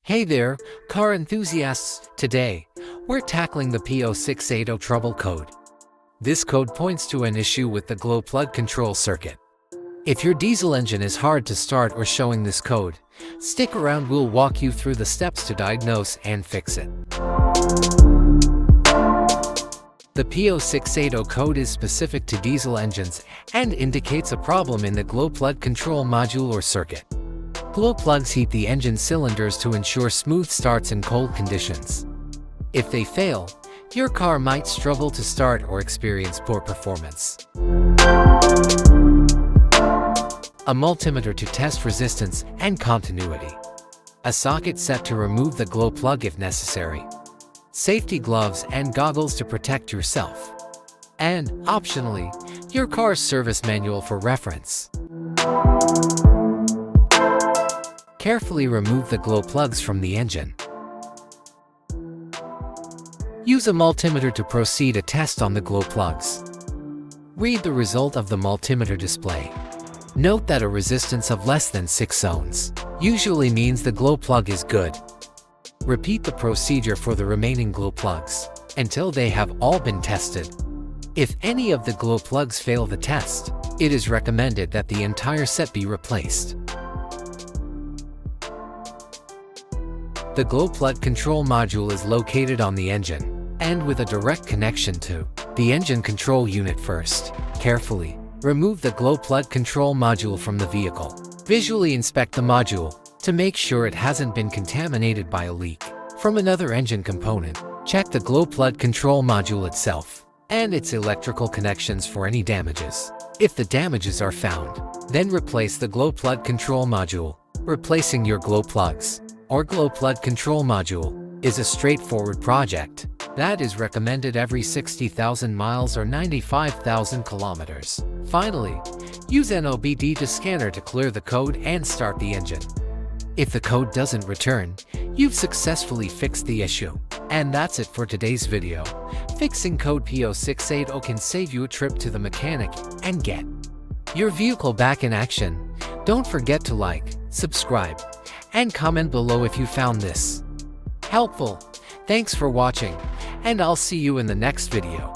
Hey there, car enthusiasts! Today, we're tackling the P0680 trouble code. This code points to an issue with the glow plug control circuit. If your diesel engine is hard to start or showing this code, stick around, we'll walk you through the steps to diagnose and fix it. The P0680 code is specific to diesel engines and indicates a problem in the glow plug control module or circuit. Glow plugs heat the engine cylinders to ensure smooth starts in cold conditions. If they fail, your car might struggle to start or experience poor performance. A multimeter to test resistance and continuity. A socket set to remove the glow plug if necessary. Safety gloves and goggles to protect yourself. And, optionally, your car's service manual for reference. Carefully remove the glow plugs from the engine. Use a multimeter to proceed a test on the glow plugs. Read the result of the multimeter display. Note that a resistance of less than 6 ohms usually means the glow plug is good. Repeat the procedure for the remaining glow plugs until they have all been tested. If any of the glow plugs fail the test, it is recommended that the entire set be replaced. The glow plug control module is located on the engine and with a direct connection to the engine control unit. First, carefully remove the glow plug control module from the vehicle. Visually inspect the module to make sure it hasn't been contaminated by a leak from another engine component. Check the glow plug control module itself and its electrical connections for any damages. If the damages are found, then replace the glow plug control module. Replacing your glow plugs or glow plug control module is a straightforward project that is recommended every 60,000 miles or 95,000 kilometers. Finally, use an OBD scanner to clear the code and start the engine. If the code doesn't return, you've successfully fixed the issue. And that's it for today's video. Fixing code P0680 can save you a trip to the mechanic and get your vehicle back in action. Don't forget to like, subscribe, and comment below if you found this helpful. Thanks for watching, and I'll see you in the next video.